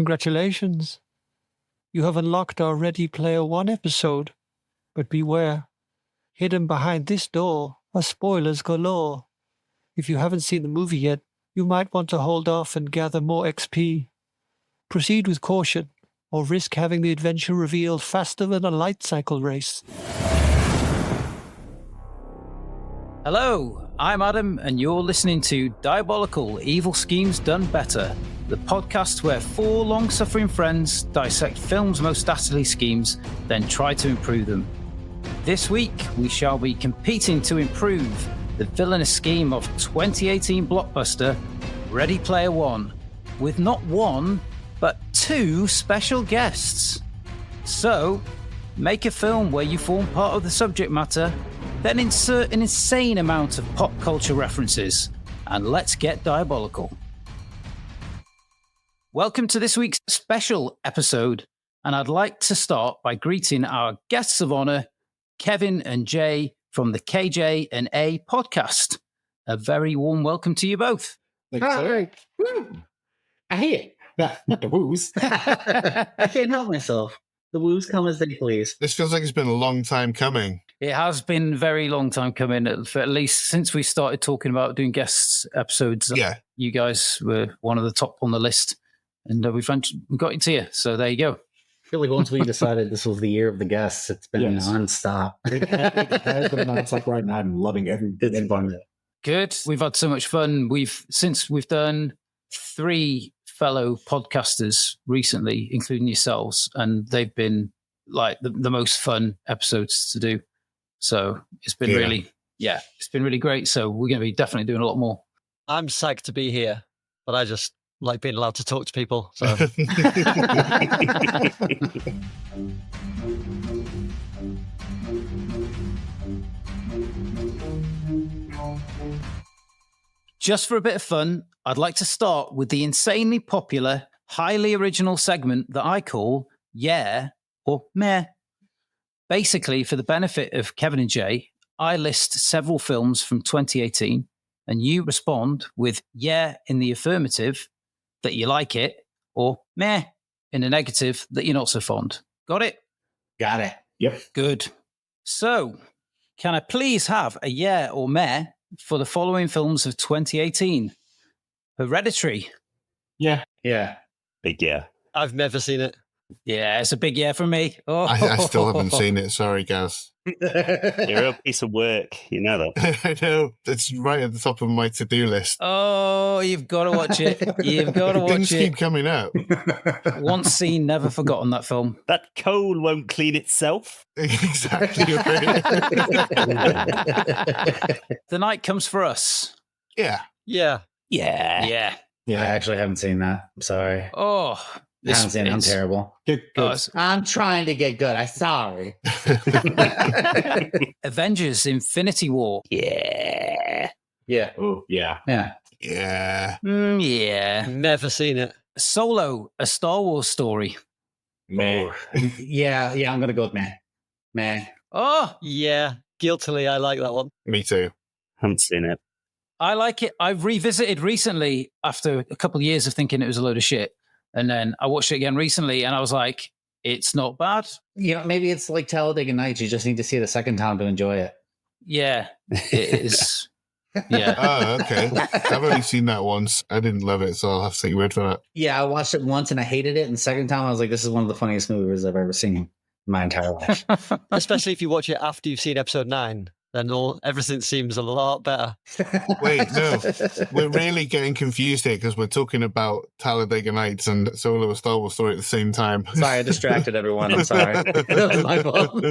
Congratulations. You have unlocked our Ready Player One episode. But beware. Hidden behind this door are spoilers galore. If you haven't seen the movie yet, you might want to hold off and gather more XP. Proceed with caution, or risk having the adventure revealed faster than a light cycle race. Hello, I'm Adam, and you're listening to Diabolical Evil Schemes Done Better, the podcast where four long-suffering friends dissect film's most dastardly schemes, then try to improve them. This week, we shall be competing to improve the villainous scheme of 2018 blockbuster Ready Player One, with not one, but two special guests. So, make a film where you form part of the subject matter, then insert an insane amount of pop culture references, and let's get diabolical. Welcome to this week's special episode, and I'd like to start by greeting our guests of honor, Kevin and Jay from the KJ and A podcast. A very warm welcome to you both. Hi. I hate it. Not the woos. I can't help myself. The woos come as they please. This feels like it's been a long time coming. It has been a very long time coming, for at least since we started talking about doing guest episodes. Yeah. You guys were one of the top on the list, and we got it to you. So there you go. I feel like once we decided this was the year of the guests, it's been nonstop. It has been it's like right now I'm loving every fun. Good. We've had so much fun. We've done 3 fellow podcasters recently, including yourselves, and they've been like the most fun episodes to do. So it's been it's been really great. So we're going to be definitely doing a lot more. I'm psyched to be here, but I just like being allowed to talk to people. So. Just for a bit of fun, I'd like to start with the insanely popular, highly original segment that I call Yeah or Meh. Basically, for the benefit of Kevin and Jay, I list several films from 2018, and you respond with yeah in the affirmative, that you like it, or meh in the negative, that you're not so fond. Got it? Got it. Yep. Good. So, can I please have a yeah or meh for the following films of 2018? Hereditary. Yeah. Yeah. Big yeah. I've never seen it. Yeah, it's a big yeah from me. Oh. I still haven't seen it. Sorry, Gaz. You're a real piece of work. You know that. I know. It's right at the top of my to-do list. Oh, you've got to watch it. You've got to watch Things it. keep coming up. Once seen, never forgotten that film. That coal won't clean itself. Exactly. The Night Comes for Us. Yeah. Yeah. Yeah. Yeah. I actually haven't seen that. I'm sorry. Oh, I haven't seen it. I'm terrible. Good. I'm trying to get good. I'm sorry. Avengers Infinity War. Yeah. Yeah. Oh, yeah. Yeah. Yeah. Yeah. Never seen it. Solo, A Star Wars Story. Man. Yeah. I'm going to go with meh. Meh. Oh, Yeah. Guiltily, I like that one. Me too. Haven't seen it. I like it. I've revisited recently after a couple of years of thinking it was a load of shit. And then I watched it again recently and I was like, it's not bad. You know, maybe it's like Talladega Nights. You just need to see it a second time to enjoy it. Yeah, it is. Yeah. Oh, okay. I've only seen that once. I didn't love it, so I'll have to take your word for that. Yeah, I watched it once and I hated it. And the second time I was like, this is one of the funniest movies I've ever seen in my entire life. Especially if you watch it after you've seen episode 9, then everything seems a lot better. Wait, no. We're really getting confused here because we're talking about Talladega Nights and Solo a Star Wars Story at the same time. Sorry, I distracted everyone. I'm sorry. That was my fault.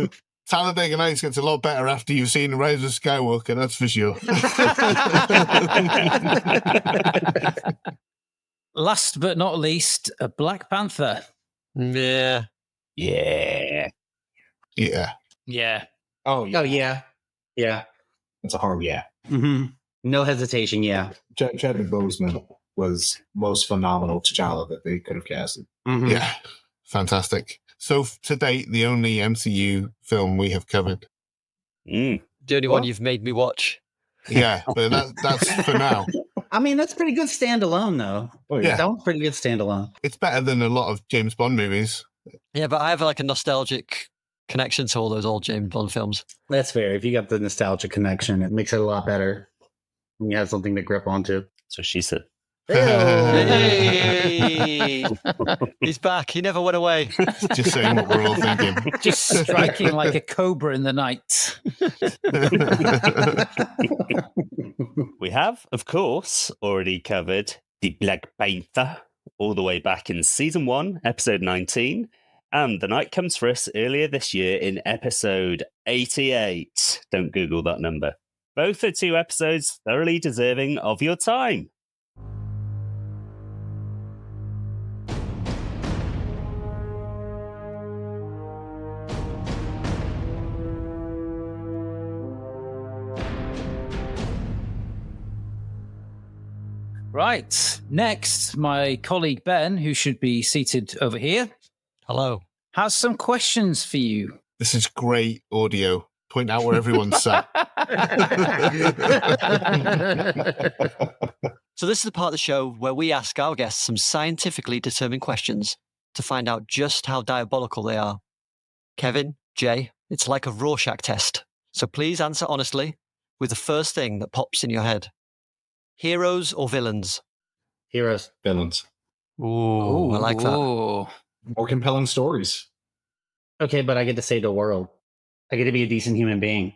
Talladega Nights gets a lot better after you've seen Rise of Skywalker, that's for sure. Last but not least, a Black Panther. Yeah. Yeah. Yeah. Yeah. Oh, yeah. Oh, yeah. Yeah. It's a hard yeah. Mm-hmm. No hesitation, yeah. Chadwick Boseman was most phenomenal T'Challa that they could have casted. Mm-hmm. Yeah. Fantastic. So to date, the only MCU film we have covered. The only one you've made me watch. Yeah, but that's for now. I mean, that's pretty good standalone, though. Oh, yeah. That one's pretty good standalone. It's better than a lot of James Bond movies. Yeah, but I have like a nostalgic connection to all those old James Bond films. That's fair. If you got the nostalgia connection, it makes it a lot better. You have something to grip onto. So she said. Hey! He's back. He never went away. Just saying what we're all thinking. Just striking like a cobra in the night. We have, of course, already covered the Black Panther all the way back in season 1, episode 19. And The Night Comes for Us earlier this year in episode 88. Don't Google that number. Both are 2 episodes thoroughly deserving of your time. Right. Next, my colleague Ben, who should be seated over here, Hello. has some questions for you. This is great audio. Point out where everyone's sat. So this is the part of the show where we ask our guests some scientifically determined questions to find out just how diabolical they are. Kevin, Jay, it's like a Rorschach test. So please answer honestly with the first thing that pops in your head. Heroes or villains? Heroes. Villains. Ooh, I like that. Ooh. More compelling stories. Okay, but I get to save the world. I get to be a decent human being.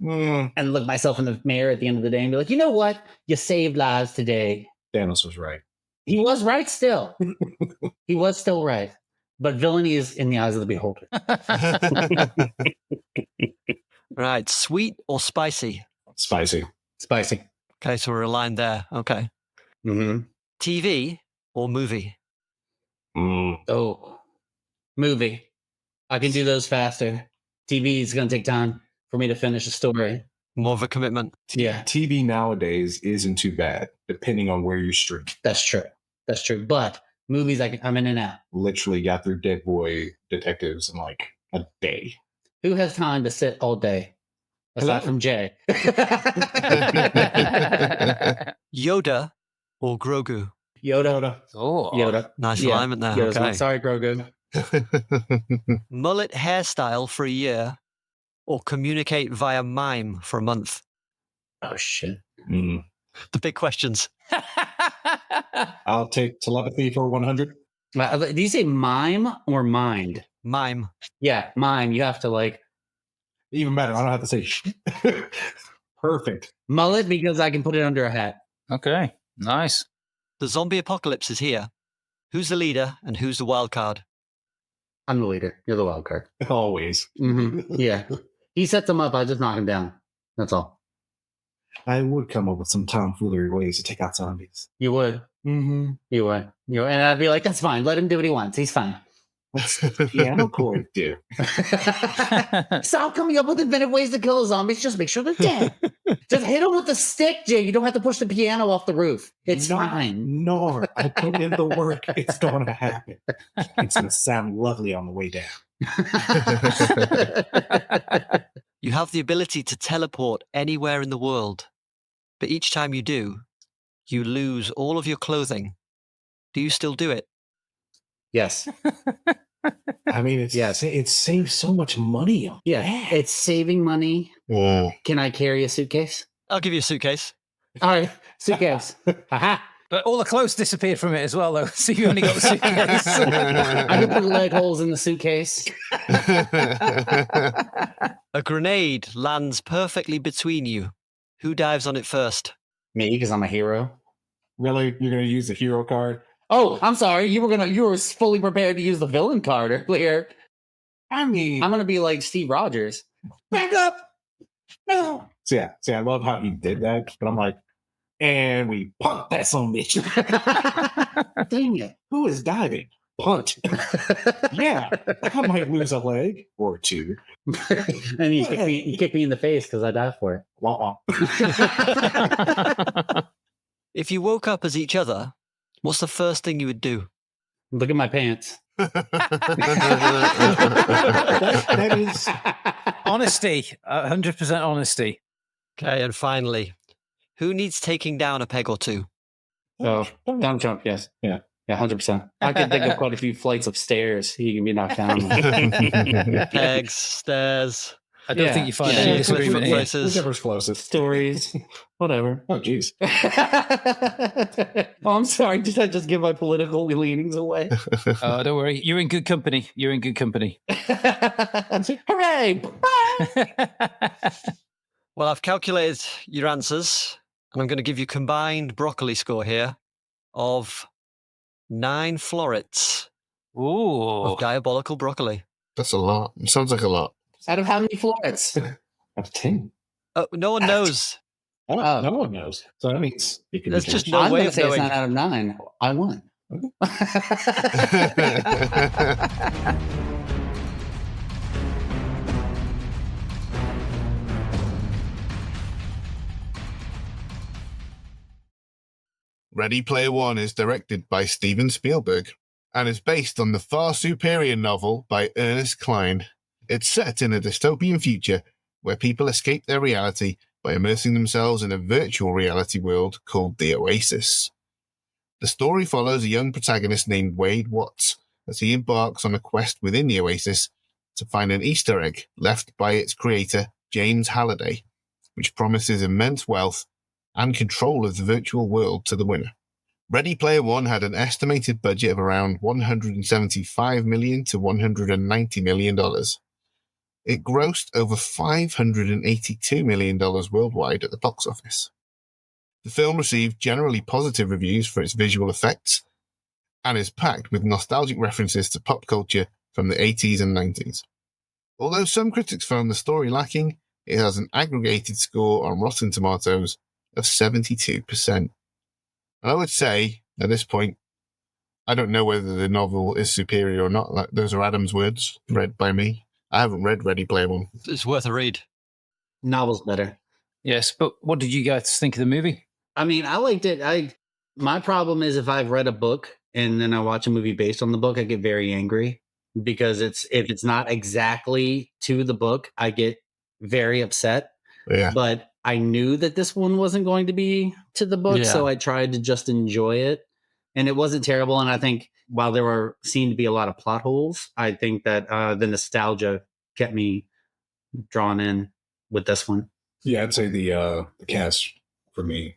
And look myself in the mirror at the end of the day and be like, you know what? You saved lives today. Thanos was right. He was right still. He was still right. But villainy is in the eyes of the beholder. Right, sweet or spicy? Spicy. Spicy. Okay, so we're aligned there. Okay. Mm-hmm. TV or movie? Oh, movie. I can do those faster. TV is going to take time for me to finish a story. More of a commitment. Yeah, TV nowadays isn't too bad, depending on where you stream. that's true. That's true. But movies, I'm in and out. Literally Got through Dead Boy Detectives in like a day. Who has time to sit all day? Aside from Jay. Yoda or Grogu? Yoda. Oh. Yoda. Nice Yeah, alignment there. Yoda's Okay. one. Sorry, Grogu. Mullet hairstyle for a year or communicate via mime for a month? Oh, shit. Mm. The big questions. I'll take telepathy for 100. Do you say mime or mind? Mime. Yeah, mime. You have to like Even better. I don't have to say shit. Perfect. mullet because I can put it under a hat. Okay. Nice. The zombie apocalypse is here. Who's the leader and who's the wild card? I'm the leader. You're the wild card. Always. Mm-hmm. Yeah. He sets them up. I just knock him down. That's all. I would come up with some tomfoolery ways to take out zombies. You would. Mm-hmm. You would. And I'd be like, that's fine. Let him do what he wants. He's fine. Piano chord do. Stop coming up with inventive ways to kill zombies. Just make sure they're dead. Just hit them with the stick, Jay. You don't have to push the piano off the roof. It's fine. No, I put in the work. It's going to happen. It's going to sound lovely on the way down. You have the ability to teleport anywhere in the world, but each time you do, you lose all of your clothing. Do you still do it? Yes. I mean, it saves so much money. Yeah. It's saving money. Whoa. Can I carry a suitcase? I'll give you a suitcase. All right. Suitcase. Aha. But all the clothes disappeared from it as well, though. So you only got the suitcase. I can put leg holes in the suitcase. A grenade lands perfectly between you. Who dives on it first? Me, because I'm a hero. Really? You're going to use the hero card? Oh, I'm sorry. You were fully prepared to use the villain card earlier. I mean, I'm gonna be like Steve Rogers. back up. No. See, I love how he did that, but I'm like, and we punt that son bitch. Dang it. Who is diving? Punt. Yeah, I might lose a leg or two. And you kick me in the face because I died for it. Wah, wah. If you woke up as each other, what's the first thing you would do? Look at my pants. That is Honesty. 100% honesty. Okay, and finally, Who needs taking down a peg or two? Oh, down jump, yes. Yeah, 100%. I could think of quite a few flights of stairs he can be knocked down. Pegs, stairs. I don't think you find any yeah, disagreement here. braces. Whichever's closest. Stories, whatever. Oh, jeez. Oh, I'm sorry. Did I just give my political leanings away? Oh, don't worry. You're in good company. You're in good company. Hooray! Well, I've calculated your answers, and I'm going to give you combined broccoli score here of 9 florets Ooh. of diabolical broccoli. That's a lot. It sounds like a lot. Out of how many florets? That's 10. No one knows. Oh, no one knows. So that means it can There's be just changed. no I'm way going to of say it's knowing. not out of 9. I won. Ready Player One is directed by Steven Spielberg and is based on the far superior novel by Ernest Cline. It's set in a dystopian future where people escape their reality by immersing themselves in a virtual reality world called the OASIS. The story follows a young protagonist named Wade Watts as he embarks on a quest within the OASIS to find an Easter egg left by its creator, James Halliday, which promises immense wealth and control of the virtual world to the winner. Ready Player One had an estimated budget of around $175 million to $190 million. It grossed over $582 million worldwide at the box office. The film received generally positive reviews for its visual effects and is packed with nostalgic references to pop culture from the 80s and 90s. Although some critics found the story lacking, it has an aggregated score on Rotten Tomatoes of 72%. And I would say, at this point, I don't know whether the novel is superior or not. Like, those are Adam's words, read by me. I haven't read Ready Player One. It's worth a read. Novel's better. Yes, but what did you guys think of the movie? I mean, I liked it. My problem is if I've read a book and then I watch a movie based on the book, I get very angry because if it's not exactly to the book, I get very upset. Yeah. But I knew that this one wasn't going to be to the book, so I tried to just enjoy it. And it wasn't terrible. And I think while there seemed to be a lot of plot holes, I think that the nostalgia kept me drawn in with this one. Yeah, I'd say the cast for me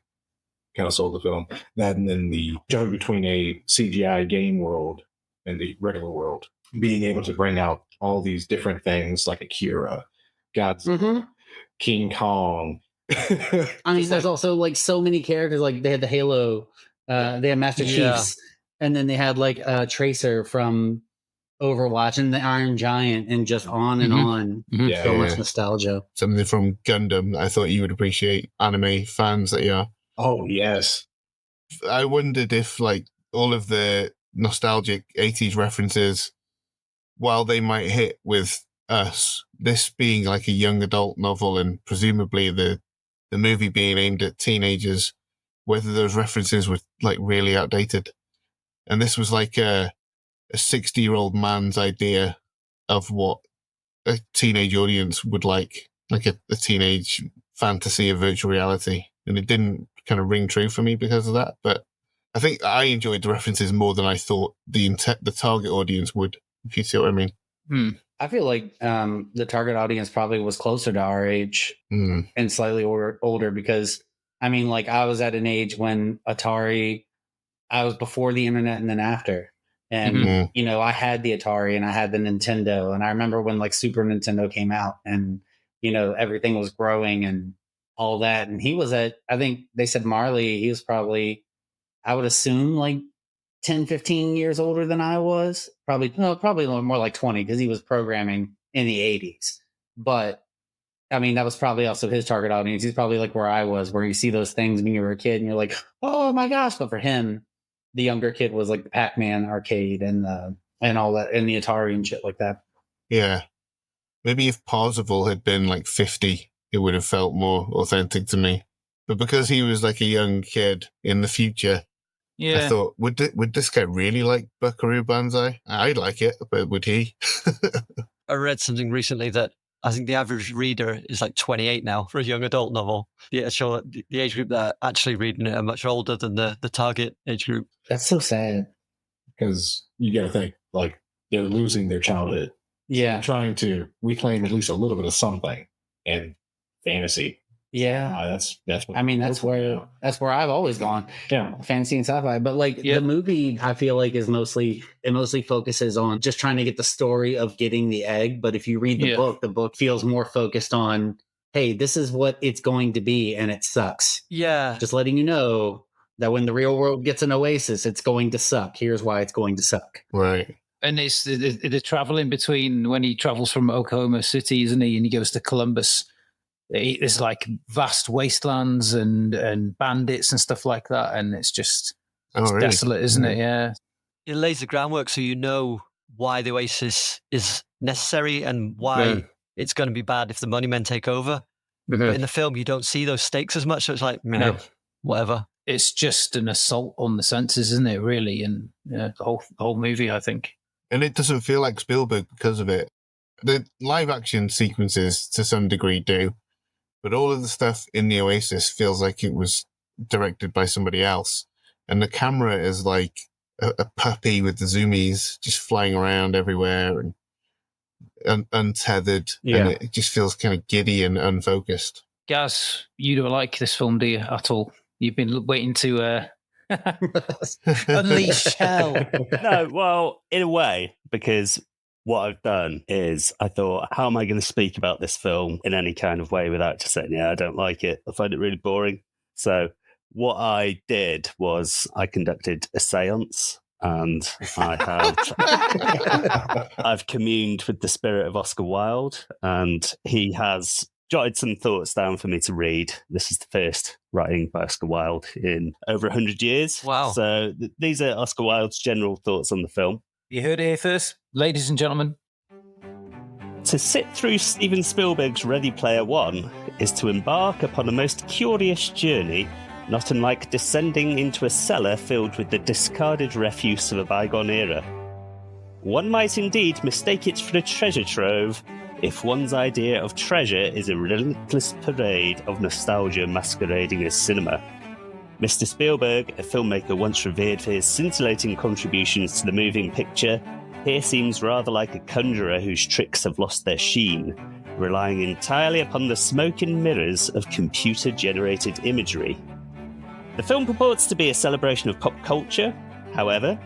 kind of sold the film. That and then the jump between a CGI game world and the regular world, being able to bring out all these different things like Akira, Godzilla, King Kong. I mean, there's also like so many characters. Like they had the Halo, they had Master Chiefs, and then they had like Tracer from Overwatch and the Iron Giant, and just on and on. Yeah, So much nostalgia. Something from Gundam that I thought you would appreciate, anime fans that you are. Oh, yes. I wondered if, like, all of the nostalgic 80s references, while they might hit with us, this being like a young adult novel and presumably the movie being aimed at teenagers, whether those references were like really outdated. And this was like a 60-year-old man's idea of what a teenage audience would like a teenage fantasy of virtual reality. And it didn't kind of ring true for me because of that. But I think I enjoyed the references more than I thought the target audience would, if you see what I mean. I feel like the target audience probably was closer to our age and slightly older because, I mean, like I was at an age when Atari, I was before the internet and then after. And, you know, I had the Atari and I had the Nintendo. And I remember when like Super Nintendo came out and, you know, everything was growing and all that. And he was I think they said Marley, he was probably, I would assume like 10, 15 years older than I was. Probably a little more like 20 because he was programming in the 80s. But I mean, that was probably also his target audience. He's probably like where I was, where you see those things when you were a kid and you're like, oh my gosh. But for him, the younger kid was like the Pac-Man arcade and all that and the Atari and shit like that. Yeah. Maybe if Parzival had been like 50, it would have felt more authentic to me. But because he was like a young kid in the future, I thought, would this guy really like Buckaroo Banzai? I'd like it, but would he? I read something recently that I think the average reader is like 28 now for a young adult novel. The age group that are actually reading it are much older than the target age group. That's so sad. Because you got to think, like, they're losing their childhood. Yeah. Trying to reclaim at least a little bit of something in fantasy. Yeah. That's what that's where I've always gone. Yeah. Fantasy and sci-fi. But like the movie, I feel like is mostly focuses on just trying to get the story of getting the egg. But if you read the book feels more focused on, hey, this is what it's going to be and it sucks. Yeah. Just letting you know that when the real world gets an oasis, it's going to suck. Here's why it's going to suck. Right. And it's the traveling between when he travels from Oklahoma City, isn't he? And he goes to Columbus. There's like vast wastelands and bandits and stuff like that. And it's just really? Desolate, isn't it? Yeah. It lays the groundwork so you know why the Oasis is necessary and why it's going to be bad if the money men take over. But in the film, you don't see those stakes as much. So it's like, whatever. It's just an assault on the senses, isn't it, really? And the whole movie, I think. And it doesn't feel like Spielberg because of it. The live action sequences to some degree do, but all of the stuff in the Oasis feels like it was directed by somebody else. And the camera is like a puppy with the zoomies just flying around everywhere and untethered. Yeah. And it just feels kind of giddy and unfocused. Gaz, you don't like this film, do you, at all? You've been waiting to unleash hell. No, well, in a way, because what I've done is I thought, how am I going to speak about this film in any kind of way without just saying, I don't like it. I find it really boring. So what I did was I conducted a seance and I've communed with the spirit of Oscar Wilde, and he has jotted some thoughts down for me to read. This is the first writing by Oscar Wilde in over 100 years. Wow. So these are Oscar Wilde's general thoughts on the film. You heard it here first, ladies and gentlemen. To sit through Steven Spielberg's Ready Player One is to embark upon a most curious journey, not unlike descending into a cellar filled with the discarded refuse of a bygone era. One might indeed mistake it for a treasure trove if one's idea of treasure is a relentless parade of nostalgia masquerading as cinema. Mr. Spielberg, a filmmaker once revered for his scintillating contributions to the moving picture, here seems rather like a conjurer whose tricks have lost their sheen, relying entirely upon the smoke and mirrors of computer-generated imagery. The film purports to be a celebration of pop culture. However,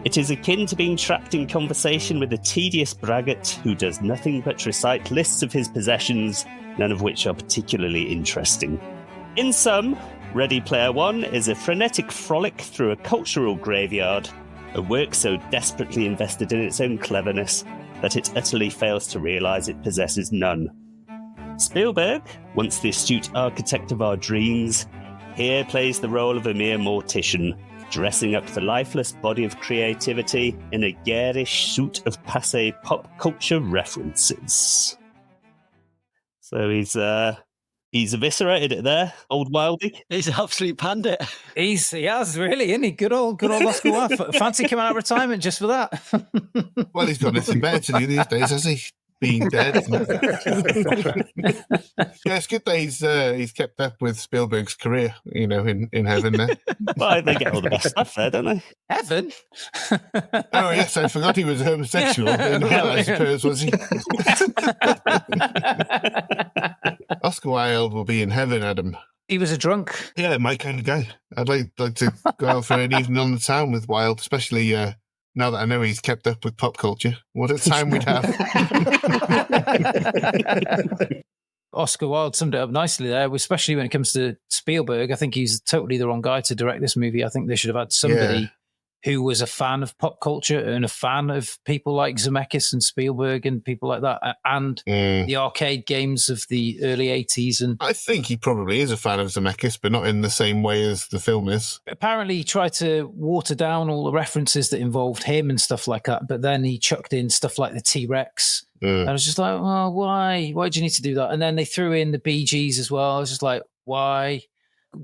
it is akin to being trapped in conversation with a tedious braggart who does nothing but recite lists of his possessions, none of which are particularly interesting. In sum, Ready Player One is a frenetic frolic through a cultural graveyard, a work so desperately invested in its own cleverness that it utterly fails to realise it possesses none. Spielberg, once the astute architect of our dreams, here plays the role of a mere mortician, dressing up the lifeless body of creativity in a garish suit of passé pop culture references. So he's eviscerated it there, old Wildie. He's an absolute pandit. He has, really, isn't he? Good old Oscar Wilde. Fancy coming out of retirement just for that. Well, he's got nothing better to do these days, has he? Being dead. Yeah, it's good that he's kept up with Spielberg's career, in heaven there. Well, they get all the best stuff there, don't they? Heaven? Oh, yes, I forgot he was homosexual in hell, I suppose, was he? Oscar Wilde will be in heaven, Adam. He was a drunk. Yeah, my kind of guy. I'd like to go out for an evening on the town with Wilde, especially now that I know he's kept up with pop culture. What a time we'd have. Oscar Wilde summed it up nicely there, especially when it comes to Spielberg. I think he's totally the wrong guy to direct this movie. I think they should have had somebody who was a fan of pop culture and a fan of people like Zemeckis and Spielberg and people like that, and the arcade games of the early 80s. And I think he probably is a fan of Zemeckis, but not in the same way as the film is. Apparently he tried to water down all the references that involved him and stuff like that, but then he chucked in stuff like the T-Rex. And I was just like, oh, why? Why do you need to do that? And then they threw in the Bee Gees as well. I was just like, why?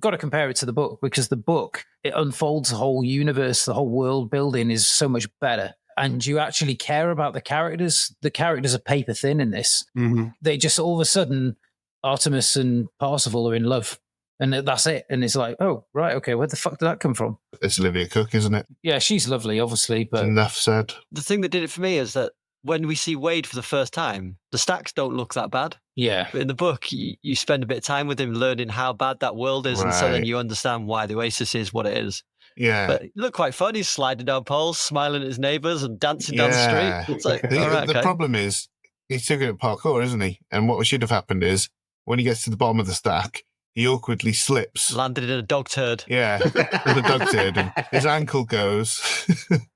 Got to compare it to the book, because the book, it unfolds the whole universe, the whole world building is so much better. and you actually care about the characters. The characters are paper thin in this. Mm-hmm. They just all of a sudden, Artemis and Parsifal are in love, and that's it. And it's like, oh, right, okay, where the fuck did that come from? It's Olivia Cook, isn't it? Yeah, she's lovely, obviously, but Enough said. The thing that did it for me is that when we see Wade for the first time, the stacks don't look that bad. yeah, But in the book, you spend a bit of time with him learning how bad that world is, and so then Right. you understand why the Oasis is what it is. Yeah. But it looked quite fun. He's sliding down poles, smiling at his neighbours and dancing down the Yeah. street. It's like, The, all right, the okay. problem is, he's too good at parkour, isn't he? And what should have happened is, when he gets to the bottom of the stack, he awkwardly slips. Landed in a dog turd. Yeah, with a dog turd, and his ankle goes.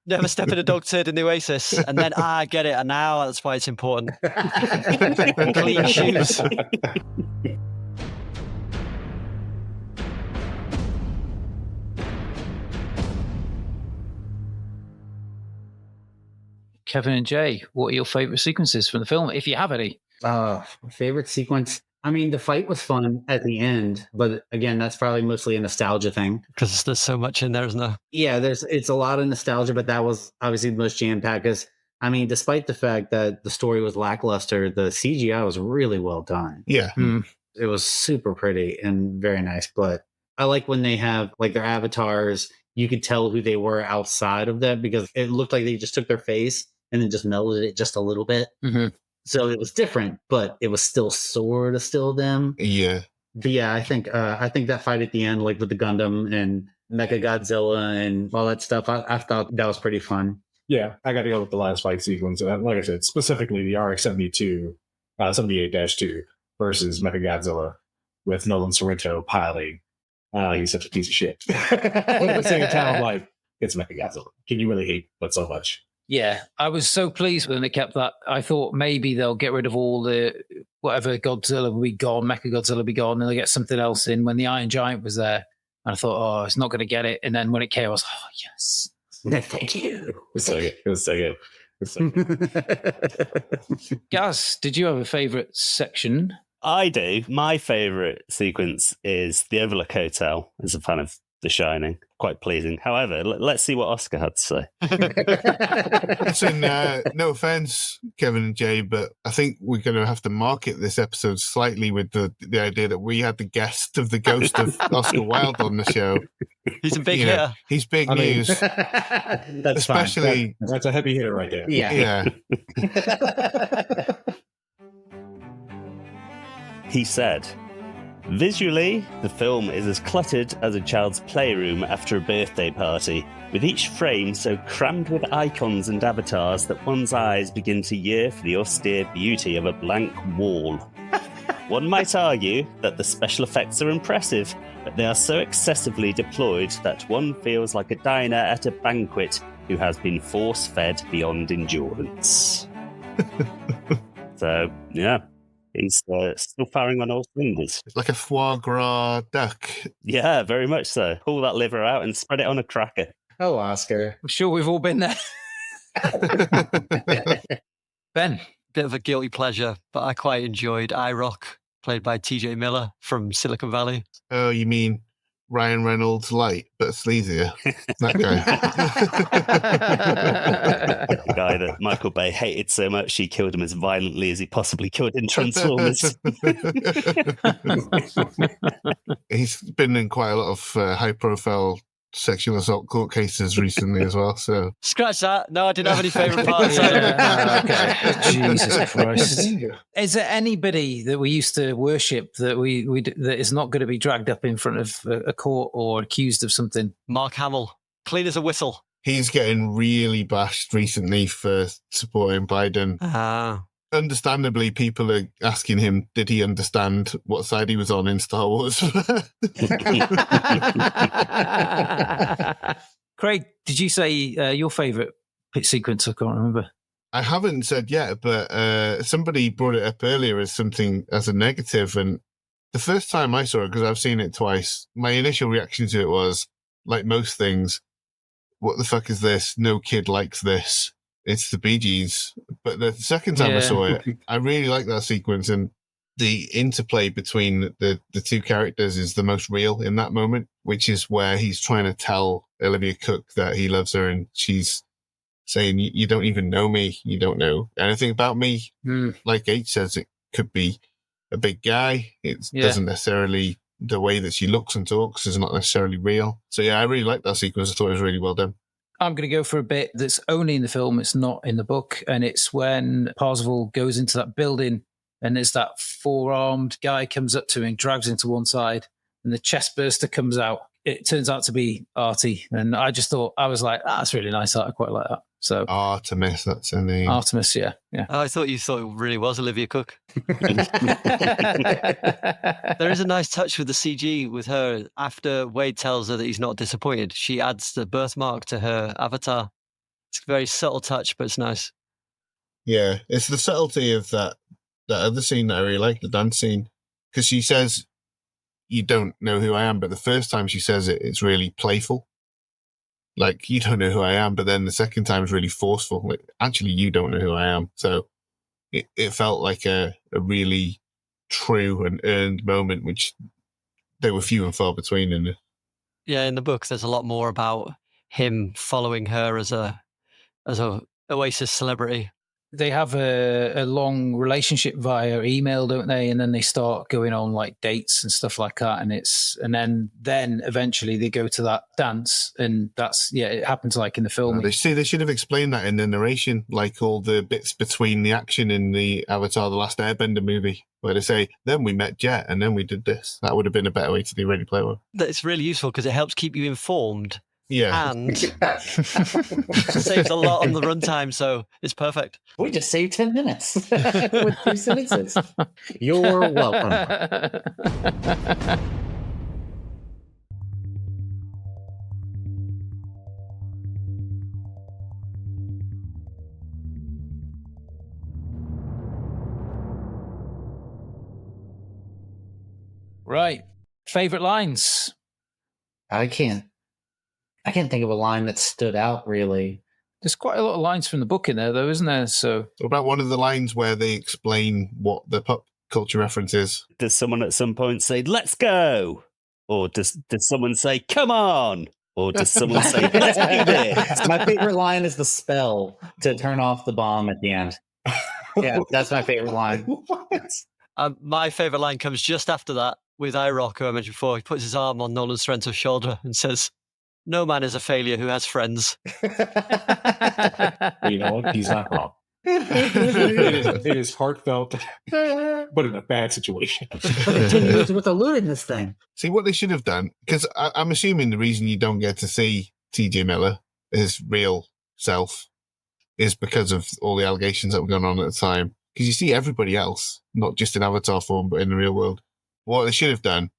Never step in a dog turd in the Oasis. And then, I get it. And now that's why it's important. Clean shoes. Kevin and Jay, what are your favourite sequences from the film, if you have any? Favorite sequence. I mean, the fight was fun at the end, but again, that's probably mostly a nostalgia thing. Because there's so much in there, isn't there? Yeah, it's a lot of nostalgia, but that was obviously the most jam-packed. Because I mean, despite the fact that the story was lackluster, the CGI was really well done. Yeah. It was super pretty and very nice. But I like when they have like their avatars. You could tell who they were outside of that because it looked like they just took their face and then just melded it just a little bit. Mm-hmm. So it was different, but it was still sort of still them. Yeah. But yeah, I think that fight at the end, like with the Gundam and Mechagodzilla and all that stuff, I thought that was pretty fun. Yeah, I got to go with the last fight sequence. Like I said, specifically the RX-72, 78-2 versus Mechagodzilla with Nolan Sorrento piloting. He's such a piece of shit. But at the same time, I'm like, it's Mechagodzilla. Can you really hate but so much? Yeah, I was so pleased when they kept that. I thought maybe they'll get rid of all the whatever Godzilla will be gone, Mechagodzilla will be gone, and they'll get something else in. When the Iron Giant was there, and I thought, oh, it's not going to get it. And then when it came, I was, oh, yes. Thank you. It was so good. It was so good. It was so good. Gaz, did you have a favourite section? I do. My favourite sequence is the Overlook Hotel, as a fan of The Shining. Quite pleasing. However, let's see what Oscar had to say. Listen, no offense, Kevin and Jay, but I think we're going to have to market this episode slightly with the idea that we had the guest of the ghost of Oscar Wilde on the show. He's a big You know, hitter. he's big I mean, news. That's Especially- fine. That's a heavy hitter right there. Yeah. Yeah. He said, "Visually, the film is as cluttered as a child's playroom after a birthday party, with each frame so crammed with icons and avatars that one's eyes begin to yearn for the austere beauty of a blank wall. One might argue that the special effects are impressive, but they are so excessively deployed that one feels like a diner at a banquet who has been force-fed beyond endurance." So, yeah. He's still firing on all cylinders. Like a foie gras duck. Yeah, very much so. Pull that liver out and spread it on a cracker. Oh, Oscar. I'm sure we've all been there. Ben? Bit of a guilty pleasure, but I quite enjoyed iRock, played by TJ Miller from Silicon Valley. Oh, you mean Ryan Reynolds light, but sleazier? That The guy that Michael Bay hated so much he killed him as violently as he possibly could in Transformers. He's been in quite a lot of high-profile sexual assault court cases recently as well. So Scratch that. No, I didn't have any favourite parts. Okay. Jesus Christ. Is there anybody that we used to worship that that is not going to be dragged up in front of a court or accused of something? Mark Hamill, clean as a whistle. he's getting really bashed recently for supporting Biden. Ah. Understandably, people are asking him, did he understand what side he was on in Star Wars? Craig, did you say your favourite sequence? I can't remember. I haven't said yet, but somebody brought it up earlier as something, as a negative. And the first time I saw it, because I've seen it twice, my initial reaction to it was, like most things, what the fuck is this? No kid likes this. It's the Bee Gees. But the second time I saw it, I really like that sequence, and the interplay between the two characters is the most real in that moment, which is where he's trying to tell Olivia Cook that he loves her, and she's saying, you don't even know me. You don't know anything about me. Like H says, it could be a big guy. It doesn't necessarily, the way that she looks and talks is not necessarily real. So yeah, I really liked that sequence. I thought it was really well done. I'm going to go for a bit that's only in the film. It's not in the book. And it's when Parzival goes into that building and there's that 4-armed guy comes up to him and drags him to one side and the chest burster comes out. It turns out to be Artie. And I just thought, I was like, that's really nice art. I quite like that. So Artemis, that's her name. Artemis, yeah. Oh, I thought you thought it really was Olivia Cook. There is a nice touch with the CG with her. After Wade tells her that he's not disappointed, she adds the birthmark to her avatar. It's a very subtle touch, but it's nice. Yeah, it's the subtlety of that other scene that I really like, the dance scene. Because she says, you don't know who I am, but the first time she says it, it's really playful. Like, you don't know who I am, but then the second time is really forceful. Like, actually, you don't know who I am. So it felt like a really true and earned moment, which there were few and far between in it. Yeah, in the book, there's a lot more about him following her as a Oasis celebrity. They have a long relationship via email, don't they? And then they start going on like dates and stuff like that. And then eventually they go to that dance, and it happens like in the film. They should have explained that in the narration, like all the bits between the action in the Avatar: The Last Airbender movie, where they say, then we met Jet, and then we did this. That would have been a better way to do Ready Player One. It's really useful because it helps keep you informed. Yeah. And saves a lot on the runtime, so it's perfect. We just saved 10 minutes with 2 sentences. You're welcome. Right. Favorite lines? I can't think of a line that stood out, really. There's quite a lot of lines from the book in there, though, isn't there? So, what about one of the lines where they explain what the pop culture reference is? Does someone at some point say, let's go? Or does someone say, come on? Or does someone say, let's do this? My favorite line is the spell to turn off the bomb at the end. Yeah, that's my favorite line. My favorite line comes just after that with IROC, who I mentioned before. He puts his arm on Nolan Sorrento's shoulder and says, no man is a failure who has friends. You know what? He's not wrong. It is heartfelt, but in a bad situation. Continues with eluding this thing. See, what they should have done, because I'm assuming the reason you don't get to see TJ Miller, his real self, is because of all the allegations that were going on at the time. Because you see everybody else, not just in Avatar form, but in the real world. What they should have done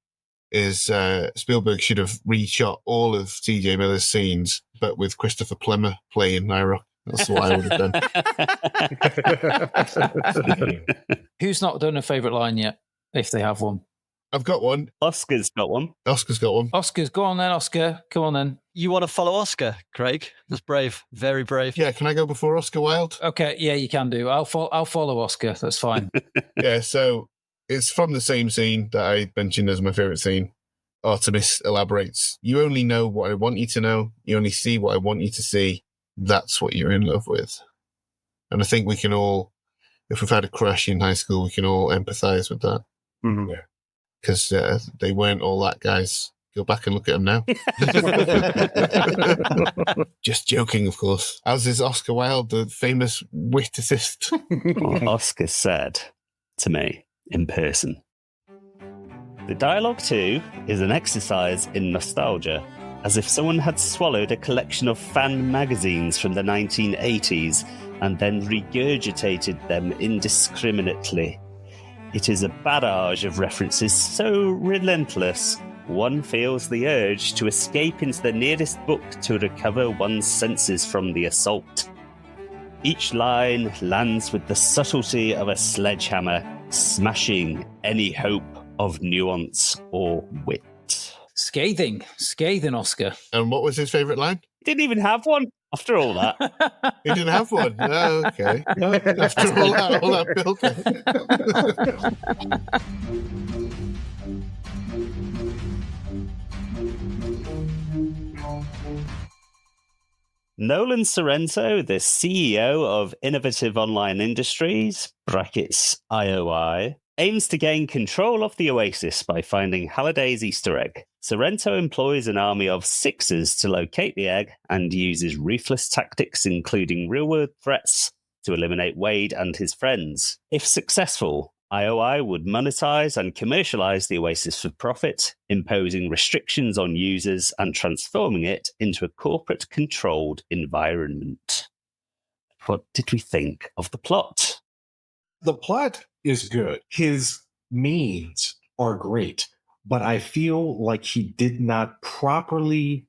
is Spielberg should have reshot all of TJ Miller's scenes, but with Christopher Plummer playing Nairo. That's what I would have done. Who's not done a favourite line yet, if they have one? I've got one. Oscar's got one. Oscar's got one. Oscar's, go on then, Oscar. Come on then. You want to follow Oscar, Craig? That's brave. Very brave. Yeah, can I go before Oscar Wilde? Okay, yeah, you can do. I'll follow Oscar. That's fine. Yeah, so it's from the same scene that I mentioned as my favourite scene. Artemis elaborates, you only know what I want you to know. You only see what I want you to see. That's what you're in love with. And I think we can all, if we've had a crush in high school, we can all empathise with that. Mm-hmm. Yeah. Because they weren't all that, guys. Go back and look at them now. Just joking, of course. As is Oscar Wilde, the famous wit assist. Oscar said to me in person, the dialogue too is an exercise in nostalgia, as if someone had swallowed a collection of fan magazines from the 1980s and then regurgitated them indiscriminately. It is a barrage of references so relentless, one feels the urge to escape into the nearest book to recover one's senses from the assault. Each line lands with the subtlety of a sledgehammer, smashing any hope of nuance or wit. Scathing, Oscar. And what was his favourite line? He didn't even have one after all that. He didn't have one? Oh, okay. After all that build-up. Nolan Sorrento, the CEO of Innovative Online Industries, brackets IOI, aims to gain control of the Oasis by finding Halliday's Easter egg. Sorrento employs an army of Sixers to locate the egg and uses ruthless tactics, including real-world threats, to eliminate Wade and his friends. If successful, IOI would monetize and commercialize the Oasis for profit, imposing restrictions on users and transforming it into a corporate-controlled environment. What did we think of the plot? The plot is good. His means are great, but I feel like he did not properly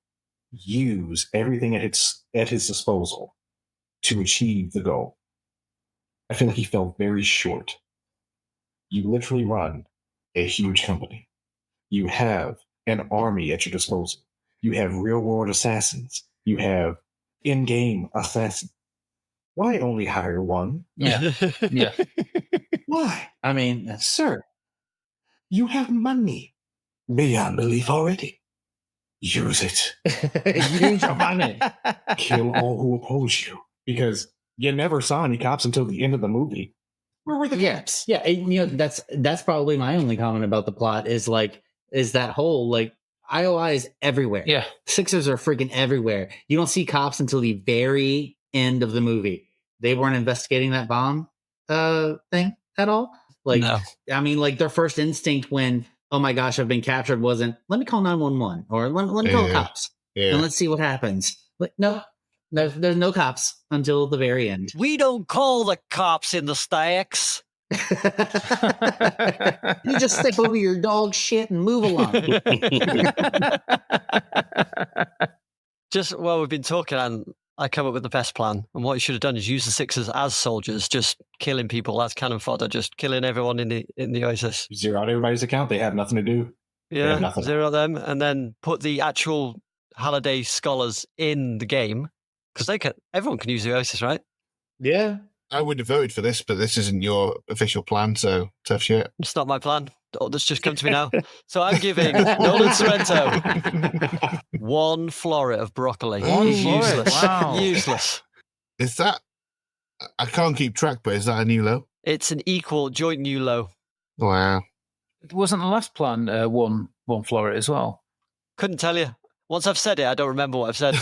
use everything at his disposal to achieve the goal. I feel like he fell very short. You literally run a huge company. You have an army at your disposal. You have real-world assassins. You have in-game assassins. Why only hire one? Yeah. Yeah. Why? I mean, Sir, you have money beyond belief already. Use it. use your money. Kill all who oppose you. Because you never saw any cops until the end of the movie. Where were the cops? Yeah, and, that's probably my only comment about the plot is that whole IOI is everywhere. Yeah. Sixers are freaking everywhere. You don't see cops until the very end of the movie. They weren't investigating that bomb thing at all. No. I mean, their first instinct when, oh my gosh, I've been captured wasn't, let me call 911 or let me call cops and let's see what happens. But no, there's no cops until the very end. We don't call the cops in the stacks. You just step over your dog shit and move along. Just while we've been talking, and I come up with the best plan. And what you should have done is use the Sixers as soldiers, just killing people as cannon fodder, just killing everyone in the Oasis. Zero out everybody's account. They have nothing to do. Yeah, zero them, and then put the actual Halliday scholars in the game because everyone can use the Oasis, right? Yeah. I would have voted for this, but this isn't your official plan, so tough shit. It's not my plan. Oh, that's just come to me now. So I'm giving Nolan Sorrento 1 floret of broccoli. Useless. Wow. Useless. Is that... I can't keep track, but is that a new low? It's an equal joint new low. Wow. Wasn't the last plan one floret as well? Couldn't tell you. Once I've said it, I don't remember what I've said.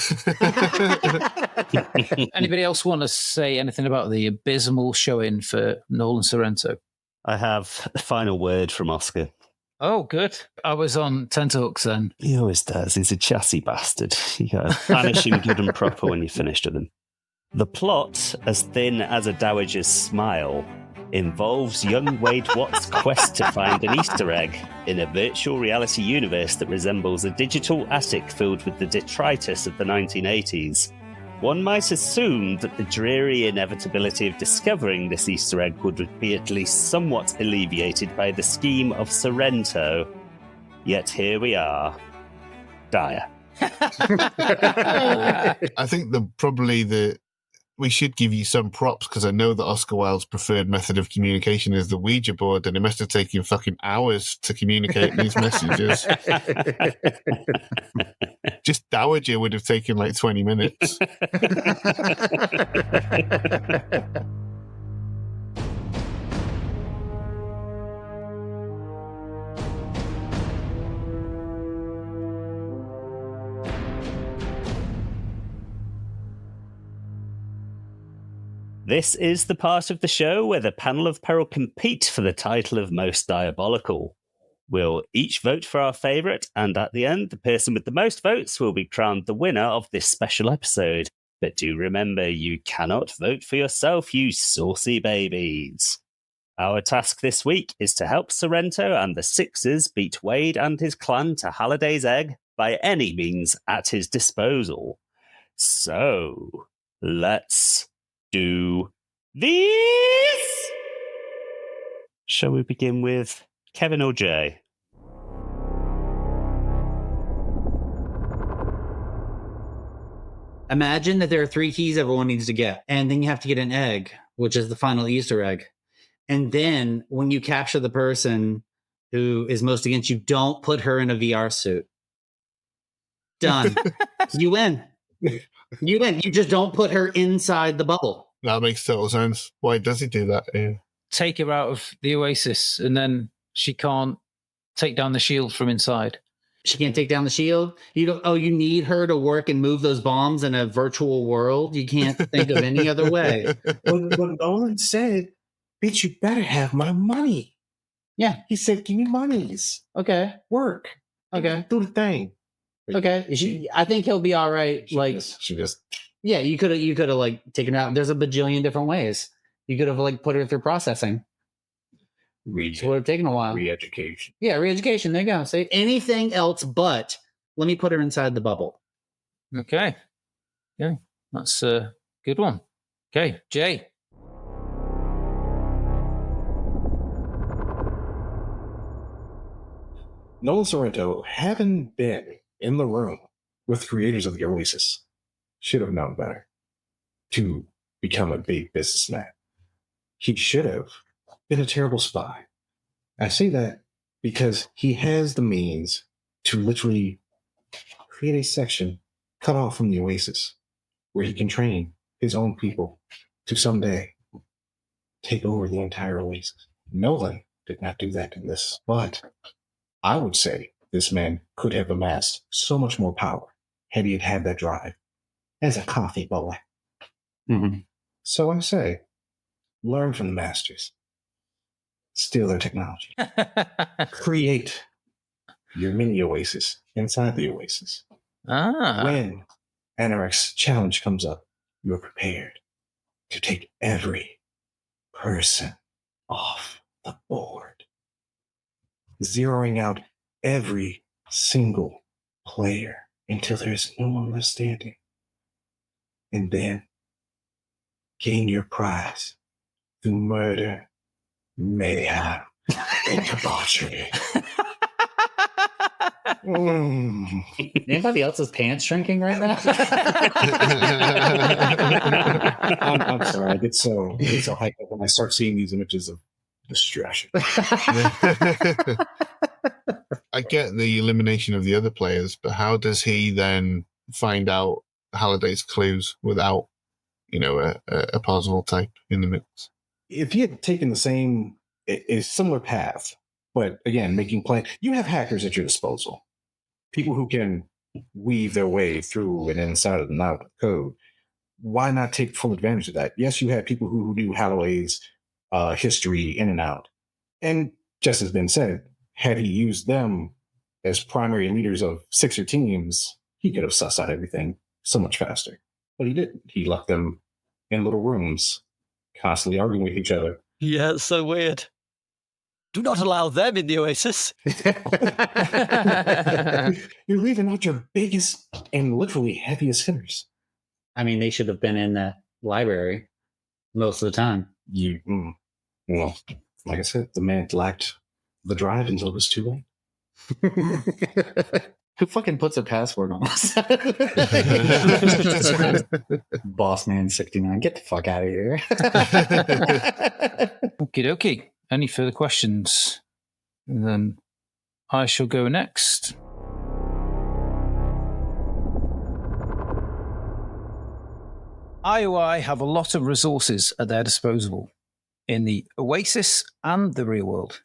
Anybody else want to say anything about the abysmal showing for Nolan Sorrento? I have a final word from Oscar. Oh, good. I was on tenterhooks then. He always does. He's a chassis bastard. You gotta punish him good and proper when you're finished with him. The plot, as thin as a dowager's smile, involves young Wade Watt's quest to find an Easter egg in a virtual reality universe that resembles a digital attic filled with the detritus of the 1980s. One might assume that the dreary inevitability of discovering this Easter egg would be at least somewhat alleviated by the scheme of Sorrento. Yet here we are. Dire. I think we should give you some props because I know that Oscar Wilde's preferred method of communication is the Ouija board, and it must have taken you fucking hours to communicate these messages. Just Dowager would have taken like 20 minutes. This is the part of the show where the Panel of Peril compete for the title of Most Diabolical. We'll each vote for our favourite, and at the end, the person with the most votes will be crowned the winner of this special episode. But do remember, you cannot vote for yourself, you saucy babies. Our task this week is to help Sorrento and the Sixers beat Wade and his clan to Halliday's egg by any means at his disposal. So, let's do this! Shall we begin with Kevin or Jay? Imagine that there are 3 keys everyone needs to get, and then you have to get an egg, which is the final Easter egg. And then when you capture the person who is most against you, don't put her in a VR suit. Done. You win. You didn't. You just don't put her inside the bubble. That makes total sense. Why does he do that? Yeah. Take her out of the Oasis, and then she can't take down the shield from inside. She can't take down the shield. You don't. Oh, you need her to work and move those bombs in a virtual world. You can't think of any other way. But Nolan said, "Bitch, you better have my money." Yeah. He said, "Give me monies. Okay. Work. Okay. Do the thing." Okay. I think he'll be all right. She just. Yeah, you could have like taken her out. There's a bajillion different ways. You could have like put her through processing. It would have taken a while. Re-education. Yeah, re-education. There you go. Say anything else but let me put her inside the bubble. Okay. Yeah, that's a good one. Okay, Jay. Nolan Sorrento, having been in the room with creators of the Oasis, should have known better to become a big businessman. He should have been a terrible spy. I say that because he has the means to literally create a section cut off from the Oasis where he can train his own people to someday take over the entire Oasis. Nolan did not do that in this, but I would say this man could have amassed so much more power had he had that drive as a coffee boy. Mm-hmm. So I say, learn from the masters. Steal their technology. Create your mini Oasis inside the Oasis. When Anorak's challenge comes up, you're prepared to take every person off the board, zeroing out every single player until there's no one left standing, and then gain your prize through murder, mayhem, and debauchery. Anybody else's pants shrinking right now? I'm sorry. I get so hyped up when I start seeing these images of destruction. I get the elimination of the other players, but how does he then find out Halliday's clues without, a possible type in the mix? If he had taken the same, a similar path, but again, making plans, you have hackers at your disposal. People who can weave their way through and inside of the out code. Why not take full advantage of that? Yes, you had people who knew Halliday's history in and out. And just as been said, had he used them as primary leaders of Sixer teams, he could have sussed out everything so much faster. But he didn't. He left them in little rooms, constantly arguing with each other. Yeah, it's so weird. Do not allow them in the Oasis. You're leaving out your biggest and literally heaviest hitters. I mean, they should have been in that library most of the time. Well, like I said, the man lacked the drive until it was too late. Who fucking puts a password on this? Boss Man 69. Get the fuck out of here. Okie dokie. Any further questions? And then I shall go next. IOI have a lot of resources at their disposal in the Oasis and the real world.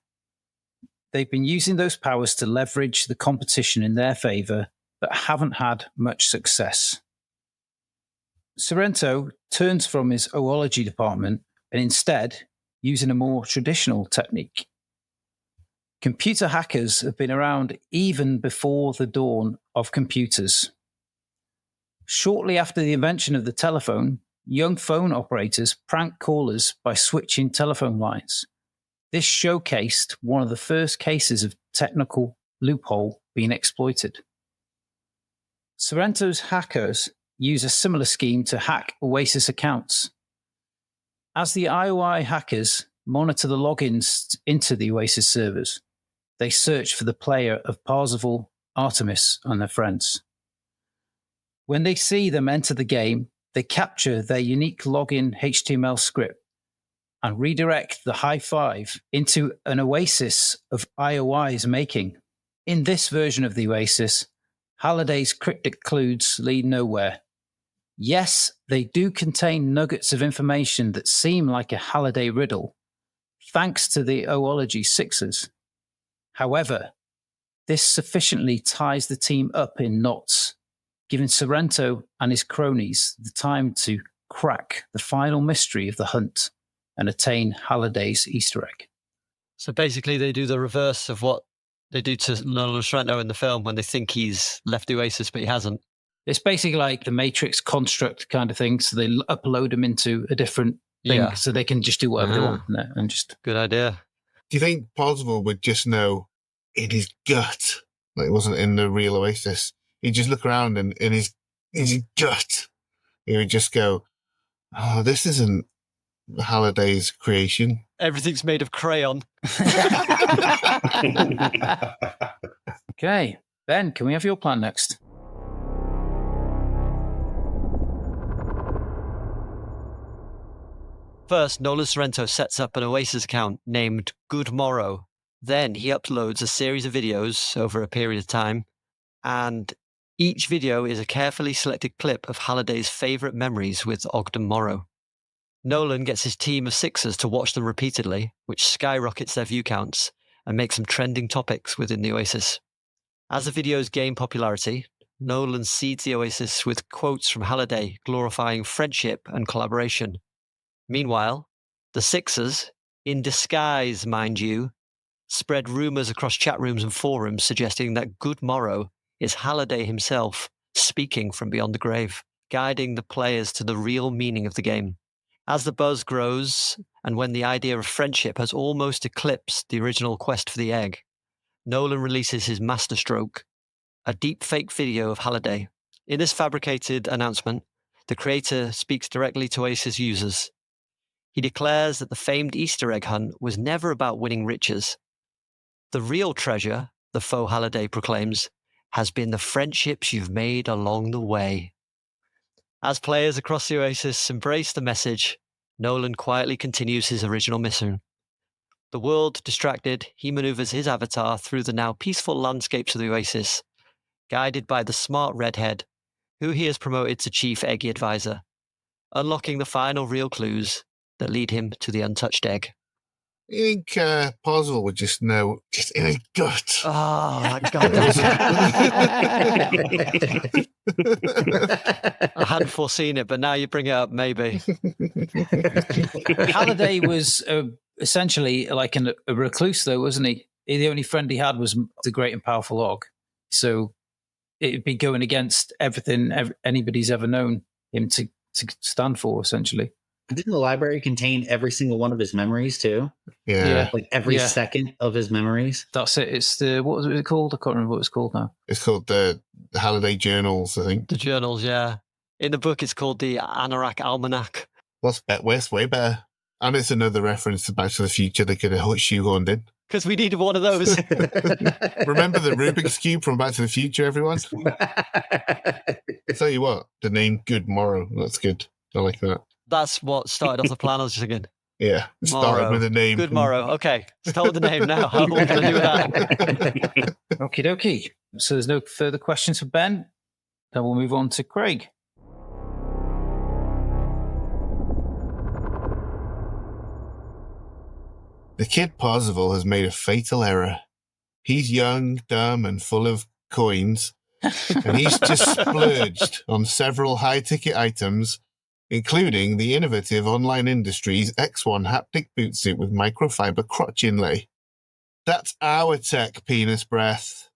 They've been using those powers to leverage the competition in their favour, but haven't had much success. Sorrento turns from his oology department and instead using a more traditional technique. Computer hackers have been around even before the dawn of computers. Shortly after the invention of the telephone, young phone operators pranked callers by switching telephone lines. This showcased one of the first cases of technical loophole being exploited. Sorrento's hackers use a similar scheme to hack Oasis accounts. As the IOI hackers monitor the logins into the Oasis servers, they search for the player of Parzival, Artemis, and their friends. When they see them enter the game, they capture their unique login HTML script and redirect the high five into an Oasis of IOI's making. In this version of the Oasis, Halliday's cryptic clues lead nowhere. Yes, they do contain nuggets of information that seem like a Halliday riddle, thanks to the Oology Sixers. However, this sufficiently ties the team up in knots, giving Sorrento and his cronies the time to crack the final mystery of the hunt and attain Halliday's Easter egg. So basically, they do the reverse of what they do to Nolan Sorrento in the film when they think he's left the Oasis, but he hasn't. It's basically like the Matrix construct kind of thing. So they upload them into a different thing so they can just do whatever they want. And just Good idea. Do you think Parzival would just know in his gut, like it wasn't in the real Oasis? He'd just look around and in his gut, he would just go, "Oh, this isn't Halliday's creation. Everything's made of crayon." Okay, Ben, can we have your plan next? First, Nolan Sorrento sets up an Oasis account named Good Morrow. Then he uploads a series of videos over a period of time, and each video is a carefully selected clip of Halliday's favourite memories with Ogden Morrow. Nolan gets his team of Sixers to watch them repeatedly, which skyrockets their view counts and makes them trending topics within the Oasis. As the videos gain popularity, Nolan seeds the Oasis with quotes from Halliday glorifying friendship and collaboration. Meanwhile, the Sixers, in disguise, mind you, spread rumours across chat rooms and forums suggesting that Good Morrow is Halliday himself speaking from beyond the grave, guiding the players to the real meaning of the game. As the buzz grows, and when the idea of friendship has almost eclipsed the original quest for the egg, Nolan releases his masterstroke, a deep-fake video of Halliday. In this fabricated announcement, the creator speaks directly to Oasis users. He declares that the famed Easter egg hunt was never about winning riches. The real treasure, the faux Halliday proclaims, has been the friendships you've made along the way. As players across the Oasis embrace the message, Nolan quietly continues his original mission. The world distracted, he maneuvers his avatar through the now peaceful landscapes of the Oasis, guided by the smart redhead, who he has promoted to chief eggy advisor, unlocking the final real clues that lead him to the untouched egg. You think Parzival would just know, just in his gut? Oh, my God. I hadn't foreseen it, but now you bring it up, maybe. Halliday was essentially like a recluse, though, wasn't he? The only friend he had was the great and powerful Og. So it'd be going against everything anybody's ever known him to stand for, essentially. Didn't the library contain every single one of his memories too? Yeah. Like every second of his memories? That's it. It's the, what was it called? I can't remember what it's called now. It's called the Halliday Journals, I think. The journals, yeah. In the book, it's called the Anorak Almanac. What's way better? And it's another reference to Back to the Future they could have shoehorned in. Because we needed one of those. Remember the Rubik's Cube from Back to the Future, everyone? I'll tell you what, the name Good Morrow, that's good. I like that. That's what started off the plan I was thinking. Yeah, it started with a name. Good Morrow. Okay, start with the name now. What are we going to do with that? Okie dokie. So there's no further questions for Ben. Then we'll move on to Craig. The kid Parzival has made a fatal error. He's young, dumb, and full of coins, and he's just splurged on several high-ticket items, including the innovative Online Industries X1 haptic bootsuit with microfiber crotch inlay. That's our tech, penis breath.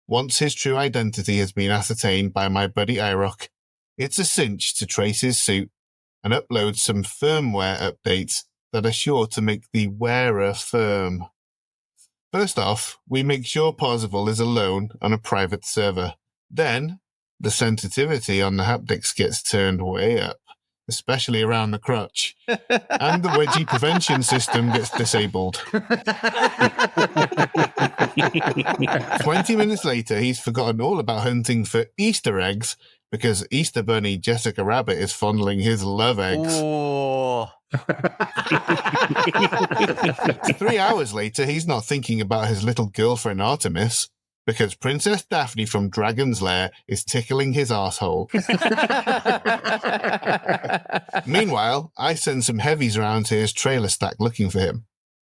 Once his true identity has been ascertained by my buddy IROC, it's a cinch to trace his suit and upload some firmware updates that are sure to make the wearer firm. First off, we make sure Parzival is alone on a private server. Then, the sensitivity on the haptics gets turned way up, especially around the crotch, and the wedgie prevention system gets disabled. 20 minutes later, he's forgotten all about hunting for Easter eggs because Easter Bunny Jessica Rabbit is fondling his love eggs. Oh. 3 hours later, he's not thinking about his little girlfriend Artemis. because Princess Daphne from Dragon's Lair is tickling his arsehole. Meanwhile, I send some heavies around to his trailer stack looking for him.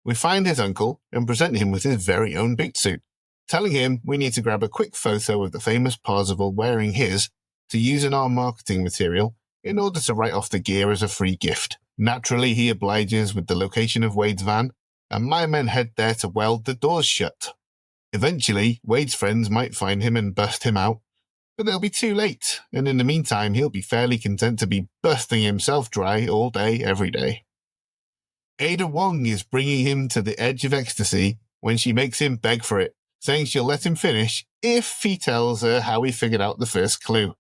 We find his uncle and present him with his very own beat suit, telling him we need to grab a quick photo of the famous Parzival wearing his to use in our marketing material in order to write off the gear as a free gift. Naturally, he obliges with the location of Wade's van, and my men head there to weld the doors shut. Eventually, Wade's friends might find him and bust him out, but they'll be too late, and in the meantime, he'll be fairly content to be busting himself dry all day, every day. Ada Wong is bringing him to the edge of ecstasy when she makes him beg for it, saying she'll let him finish if he tells her how he figured out the first clue.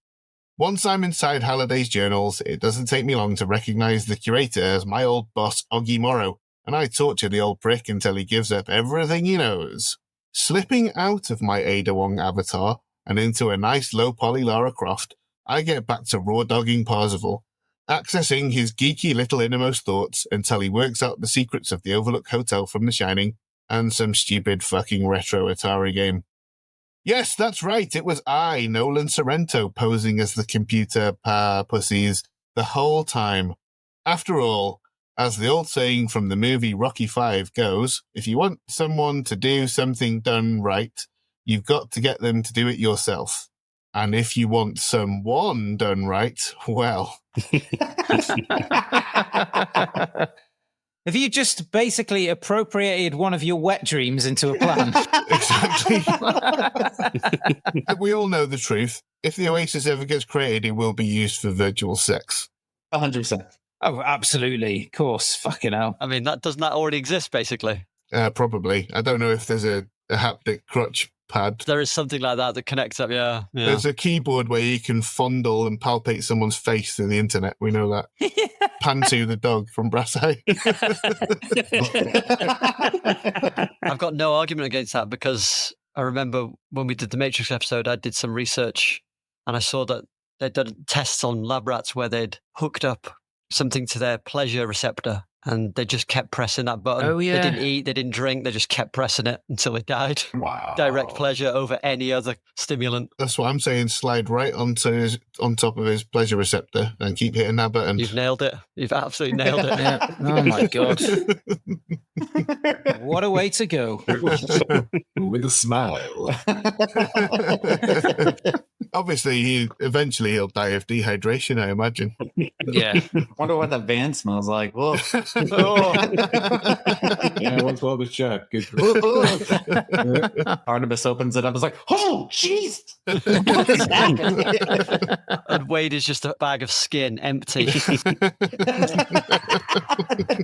Once I'm inside Halliday's journals, it doesn't take me long to recognize the curator as my old boss, Oggy Morrow, and I torture the old prick until he gives up everything he knows. Slipping out of my Ada Wong avatar and into a nice low-poly Lara Croft, I get back to raw-dogging Parzival, accessing his geeky little innermost thoughts until he works out the secrets of the Overlook Hotel from The Shining and some stupid fucking retro Atari game. Yes, that's right, it was I, Nolan Sorrento, posing as the computer pussies the whole time. After all, as the old saying from the movie Rocky V goes, if you want someone to do something done right, you've got to get them to do it yourself. And if you want someone done right, well... Have you just basically appropriated one of your wet dreams into a plan? Exactly. We all know the truth. If the Oasis ever gets created, it will be used for virtual sex. 100%. Oh, absolutely. Of course. Fucking hell. I mean, doesn't that already exist, basically? Probably. I don't know if there's a haptic crotch pad. There is something like that connects up, yeah. There's a keyboard where you can fondle and palpate someone's face through the internet. We know that. Pantu the dog from Brassai. I've got no argument against that because I remember when we did the Matrix episode, I did some research and I saw that they'd done tests on lab rats where they'd hooked up something to their pleasure receptor and they just kept pressing that button. Oh, yeah. They didn't eat, they didn't drink, they just kept pressing it until they died. Wow. Direct pleasure over any other stimulant. That's what I'm saying. Slide right on top of his pleasure receptor and keep hitting that button. You've nailed it. You've absolutely nailed it. Yeah. Oh, my God. What a way to go. With a smile. Obviously, eventually he'll die of dehydration, I imagine. Yeah. Wonder what that van smells like. Whoa. Yeah, once well was shot. Good. Artemis opens it up. It's like, oh, jeez. And Wade is just a bag of skin, empty. You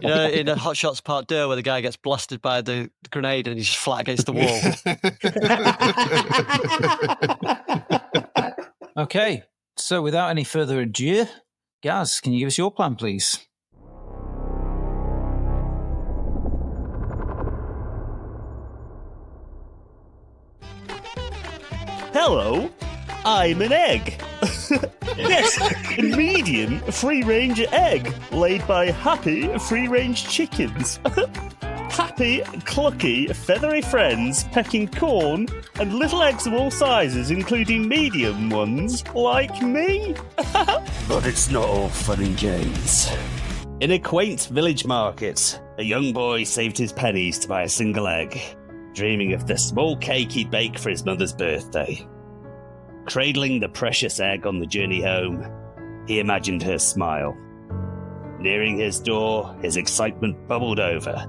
know, in a Hot Shots Part 2 where the guy gets blasted by the grenade and he's just flat against the wall. Okay. So without any further ado, Gaz, can you give us your plan, please? Hello, I'm an egg. Yes, a medium free-range egg laid by happy free-range chickens. Happy, clucky, feathery friends pecking corn and little eggs of all sizes, including medium ones like me. But it's not all fun and games. In a quaint village market, a young boy saved his pennies to buy a single egg, dreaming of the small cake he'd bake for his mother's birthday. Cradling the precious egg on the journey home, he imagined her smile. Nearing his door, his excitement bubbled over,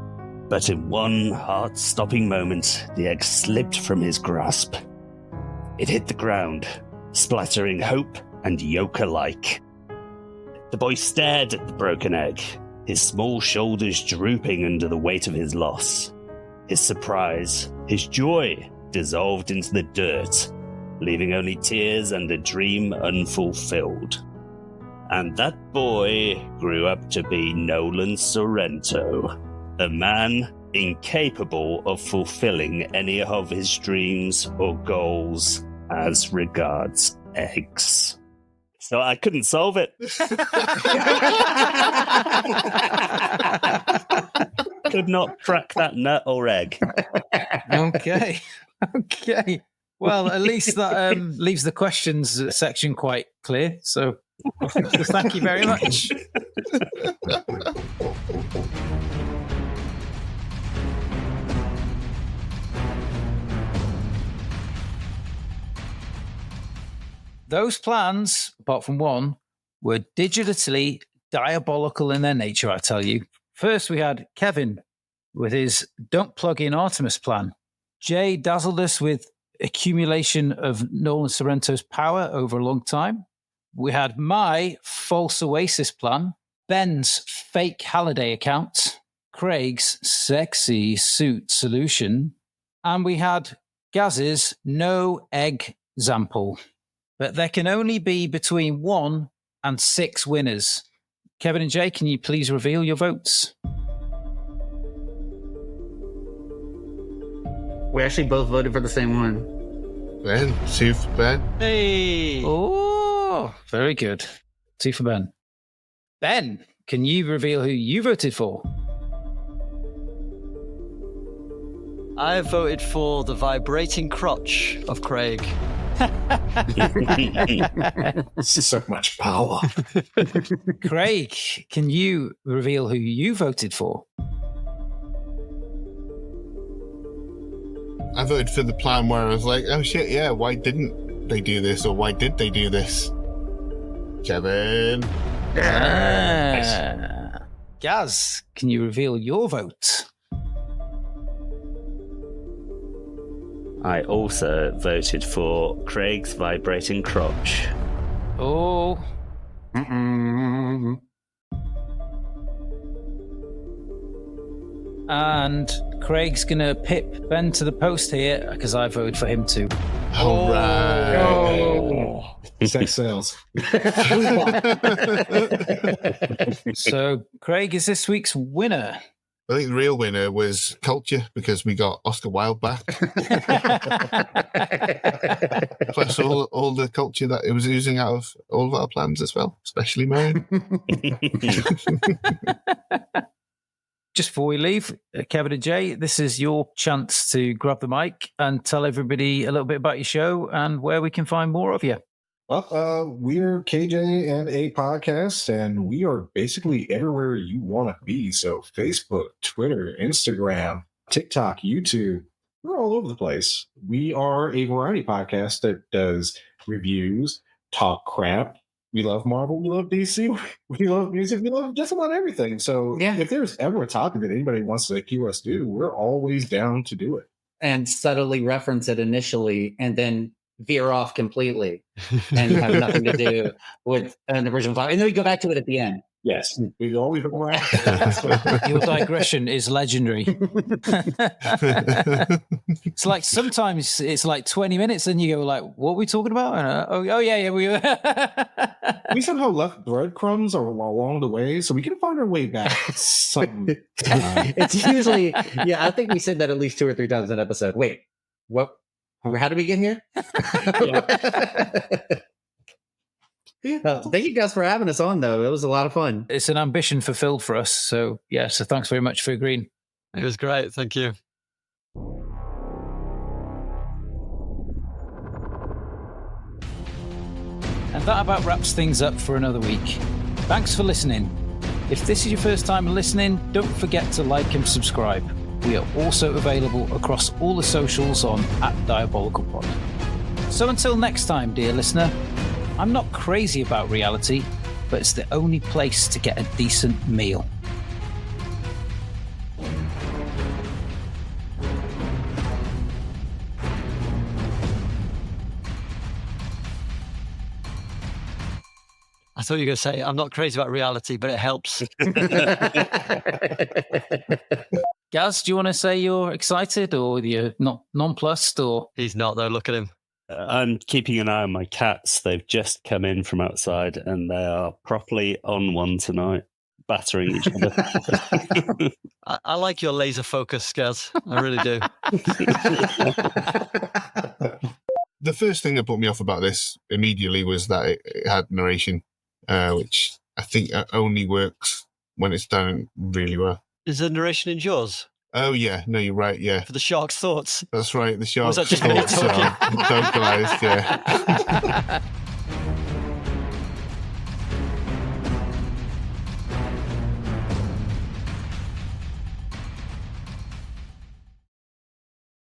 but in one heart-stopping moment, the egg slipped from his grasp. It hit the ground, splattering hope and yolk alike. The boy stared at the broken egg, his small shoulders drooping under the weight of his loss. His surprise, his joy, dissolved into the dirt, leaving only tears and a dream unfulfilled. And that boy grew up to be Nolan Sorrento, a man incapable of fulfilling any of his dreams or goals as regards eggs. So I couldn't solve it. Could not crack that nut or egg. Okay. Okay. Well, at least that leaves the questions section quite clear. So thank you very much. Those plans, apart from one, were digitally diabolical in their nature, I tell you. First, we had Kevin with his don't plug in Artemis plan. Jay dazzled us with accumulation of Nolan Sorrento's power over a long time. We had my false OASIS plan, Ben's fake Halliday account, Craig's sexy suit solution, and we had Gaz's no egg example. But there can only be between 1 and 6 winners. Kevin and Jay, can you please reveal your votes? We actually both voted for the same one. Ben, 2 for Ben. Hey! Oh, very good. 2 for Ben. Ben, can you reveal who you voted for? I voted for the vibrating crotch of Craig. So much power. Craig, can you reveal who you voted for? I voted for the plan where I was like, oh shit, yeah, why didn't they do this? Or why did they do this? Kevin. Gaz, can you reveal your vote? I also voted for Craig's vibrating crotch. Oh. And Craig's going to pip Ben to the post here because I voted for him too. All right. Oh. Sex sales. So Craig is this week's winner. I think the real winner was culture because we got Oscar Wilde back. Plus all the culture that it was oozing out of all of our plans as well, especially mine. Just before we leave, Kevin and Jay, this is your chance to grab the mic and tell everybody a little bit about your show and where we can find more of you. Well, we're KJ and a podcast, and we are basically everywhere you want to be. So Facebook, Twitter, Instagram, TikTok, YouTube, we're all over the place. We are a variety podcast that does reviews, talk crap. We love Marvel, we love DC, we love music, we love just about everything. So if there's ever a topic that anybody wants to hear us do, we're always down to do it. And subtly reference it initially and then veer off completely and have nothing to do with an original topic. And then we go back to it at the end. Yes, we always around. Your digression is legendary. It's like sometimes it's like 20 minutes and you go like, what are we talking about? And, oh yeah, we somehow left breadcrumbs along the way, so we can find our way back. It's usually, I think we said that at least 2 or 3 times an episode. Wait, what? How did we get here? Thank you guys for having us on, though. It was a lot of fun. It's an ambition fulfilled for us. So thanks very much for agreeing. It was great. Thank you. And that about wraps things up for another week. Thanks for listening. If this is your first time listening, don't forget to like and subscribe. We are also available across all the socials on @DiabolicalPod. So until next time, dear listener, I'm not crazy about reality, but it's the only place to get a decent meal. I thought you were going to say, I'm not crazy about reality, but it helps. Gaz, do you want to say you're excited or you're not nonplussed? Or He's not, though. Look at him. I'm keeping an eye on my cats. They've just come in from outside and they are properly on one tonight, battering each other. I like your laser focus, Gaz. I really do. The first thing that put me off about this immediately was that it had narration, which I think only works when it's done really well. Is there narration in yours? Oh, yeah. No, you're right. Yeah. For the shark's thoughts. That's right. The shark's Was that just me thoughts talking? vocalized. Yeah.